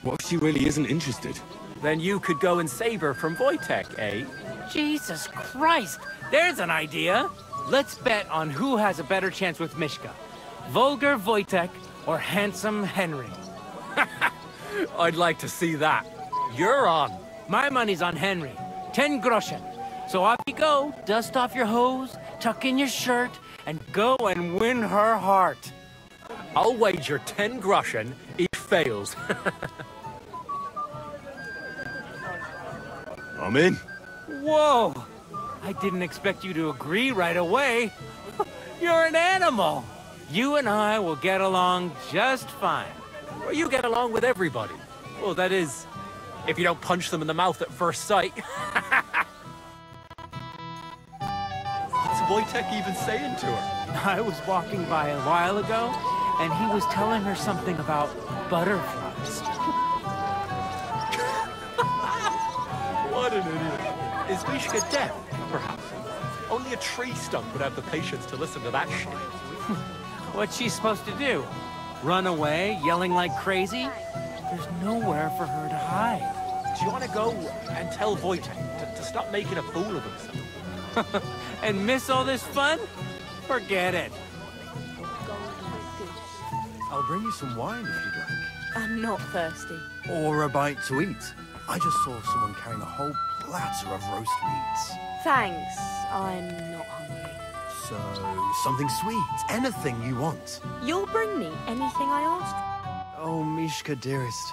What if she really isn't interested? Then you could go and save her from Wojtek, eh? Jesus Christ! There's an idea! Let's bet on who has a better chance with Mishka. Vulgar Wojtek or handsome Henry. I'd like to see that. You're on. My money's on Henry. 10 groschen. So off you go, dust off your hose, tuck in your shirt, and go and win her heart. I'll wager 10 groschen he fails. I'm in. Whoa! I didn't expect you to agree right away. You're an animal. You and I will get along just fine. Well, you get along with everybody. Well, that is, if you don't punch them in the mouth at first sight. What's Wojtek even saying to her? I was walking by a while ago, and he was telling her something about butterflies. What an idiot. Is Mishka deaf, perhaps? Only a tree stump would have the patience to listen to that shit. What's she supposed to do? Run away, yelling like crazy? There's nowhere for her to hide. Do you want to go and tell Wojtek to stop making a fool of himself? And miss all this fun? Forget it. I'll bring you some wine if you'd like. I'm not thirsty. Or a bite to eat. I just saw someone carrying a whole platter of roast meats. Thanks, I'm not hungry. So, something sweet. Anything you want. You'll bring me anything I ask? Oh, Mishka, dearest.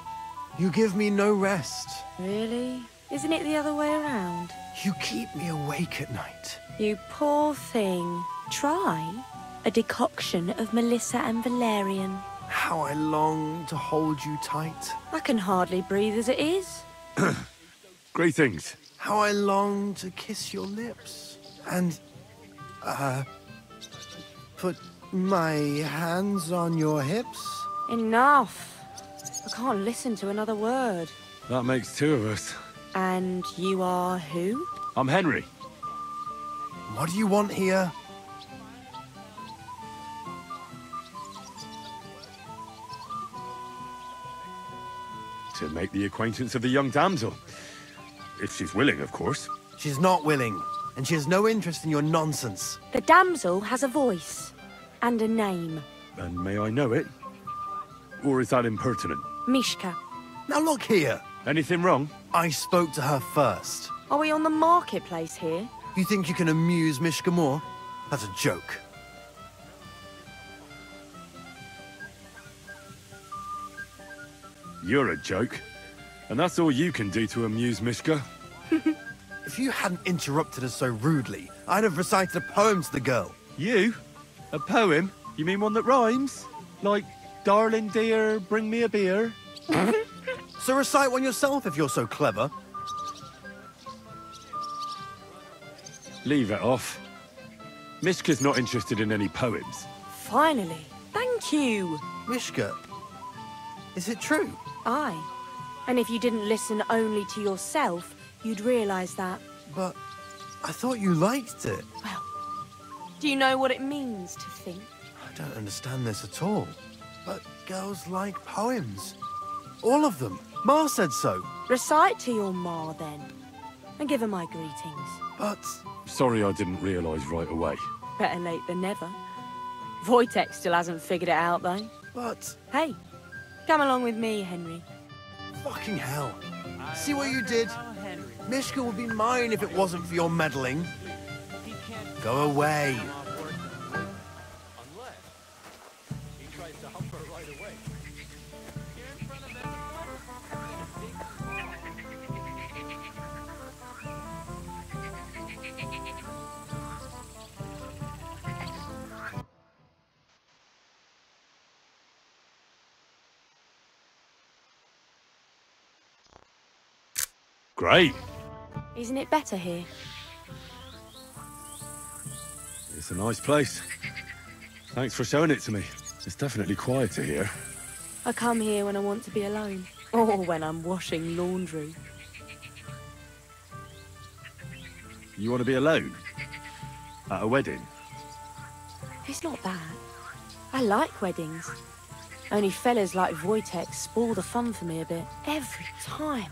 You give me no rest. Really? Isn't it the other way around? You keep me awake at night. You poor thing. Try a decoction of Melissa and Valerian. How I long to hold you tight. I can hardly breathe as it is. Great things. How I long to kiss your lips. And, put my hands on your hips. Enough. I can't listen to another word. That makes two of us. And you are who? I'm Henry. What do you want here? To make the acquaintance of the young damsel. If she's willing, of course. She's not willing, and she has no interest in your nonsense. The damsel has a voice. And a name. And may I know it? Or is that impertinent? Mishka. Now look here. Anything wrong? I spoke to her first. Are we on the marketplace here? You think you can amuse Mishka more? That's a joke. You're a joke. And that's all you can do to amuse Mishka? If you hadn't interrupted us so rudely, I'd have recited a poem to the girl. You? A poem? You mean one that rhymes? Like, darling dear, bring me a beer? So recite one yourself if you're so clever. Leave it off. Mishka's not interested in any poems. Finally. Thank you. Mishka, is it true? Aye. And if you didn't listen only to yourself, you'd realise that. But I thought you liked it. Well, do you know what it means to think? I don't understand this at all. But girls like poems. All of them. Ma said so. Recite to your ma, then. And give her my greetings. But... Sorry I didn't realise right away. Better late than never. Wojtek still hasn't figured it out, though. But... Hey, come along with me, Henry. Fucking hell. See what you did? Mishka would be mine if it wasn't for your meddling. Go away. Great. Isn't it better here? It's a nice place. Thanks for showing it to me. It's definitely quieter here. I come here when I want to be alone. Or when I'm washing laundry. You want to be alone? At a wedding? It's not bad. I like weddings. Only fellas like Wojtek spoil the fun for me a bit. Every time.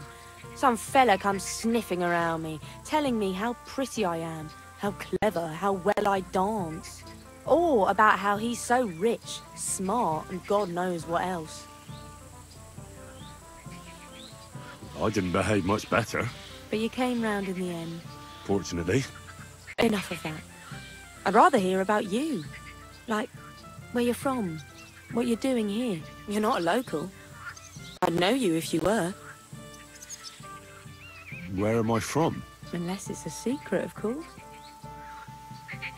Some fella comes sniffing around me, telling me how pretty I am, how clever, how well I dance. Or about how he's so rich, smart, and God knows what else. I didn't behave much better. But you came round in the end. Fortunately. Enough of that. I'd rather hear about you. Like, where you're from, what you're doing here. You're not a local. I'd know you if you were. Where am I from? Unless it's a secret, of course.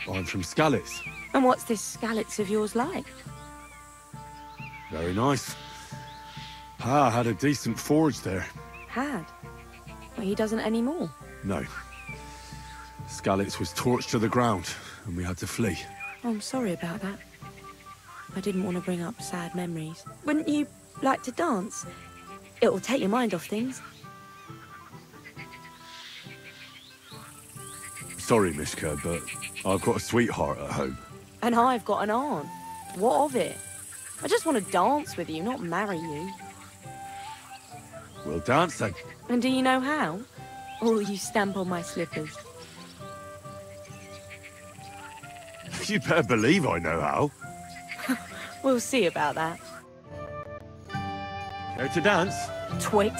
I'm from Skalitz. And what's this Skalitz of yours like? Very nice. Pa had a decent forge there. Had? Well, he doesn't anymore. No. Skalitz was torched to the ground, and we had to flee. Oh, I'm sorry about that. I didn't want to bring up sad memories. Wouldn't you like to dance? It'll take your mind off things. Sorry, Mishka, but I've got a sweetheart at home. And I've got an aunt. What of it? I just want to dance with you, not marry you. We'll dance then. And do you know how? Or will you stamp on my slippers? You better believe I know how. We'll see about that. Care to dance? Twit.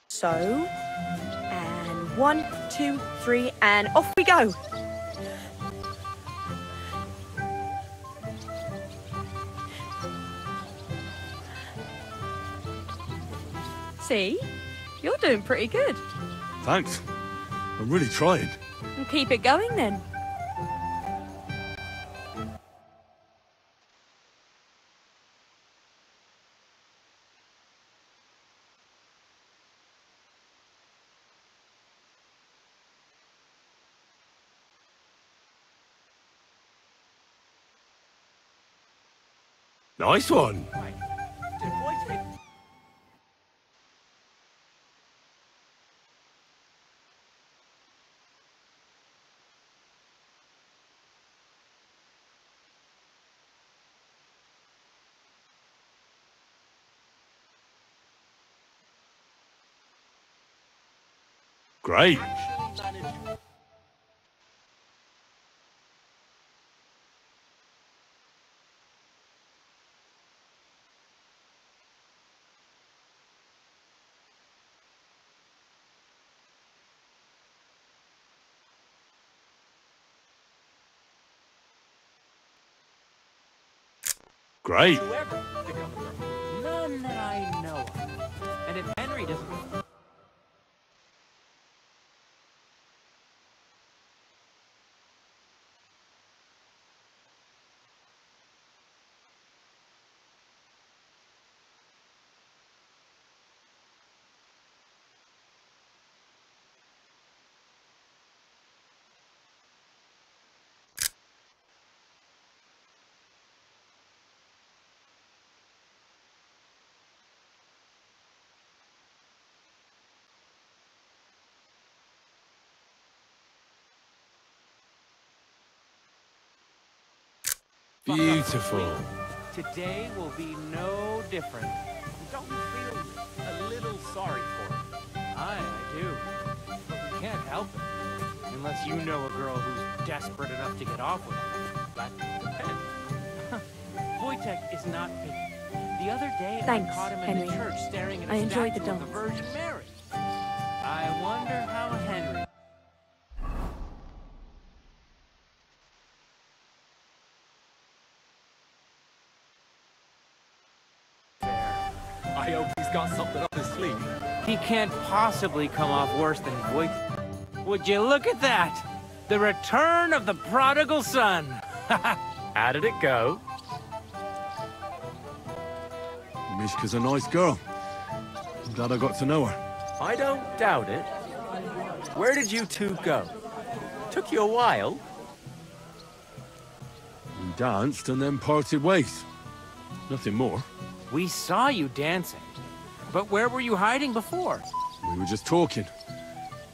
So, and 1, 2, 3, and off we go. See? You're doing pretty good. Thanks. I'm really trying. And keep it going then. Nice one. Great. Great. None that I know of. And if Henry doesn't... Beautiful. Today will be no different. Don't you feel a little sorry for him? I do. But we can't help it. Unless you know a girl who's desperate enough to get off with him. That depends. Wojtek is not picky. The other day Thanks, I caught him Henry. in the church staring at I a enjoyed the statue of the dance. Virgin Mary. I wonder how Henry... I hope he's got something up his sleeve. He can't possibly come off worse than Wojtek. Would you look at that? The return of the prodigal son. How did it go? Mishka's a nice girl. I'm glad I got to know her. I don't doubt it. Where did you two go? Took you a while. We danced and then parted ways. Nothing more. We saw you dancing. But where were you hiding before? We were just talking.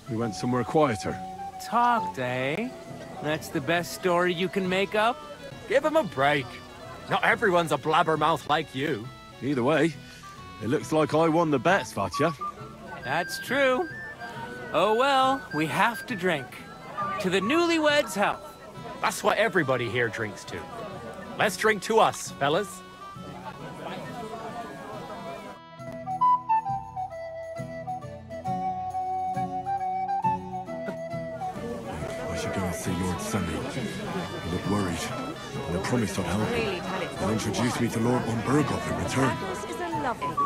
We went somewhere quieter. Talked, eh? That's the best story you can make up? Give him a break. Not everyone's a blabbermouth like you. Either way, it looks like I won the bet, Svatya. That's true. Oh well, we have to drink. To the newlyweds' health. That's what everybody here drinks to. Let's drink to us, fellas. I should go and see Lord Sunny. He looked worried. And I promised I'd help him. He'll introduce me to Lord von Burgov in return. This is a lovely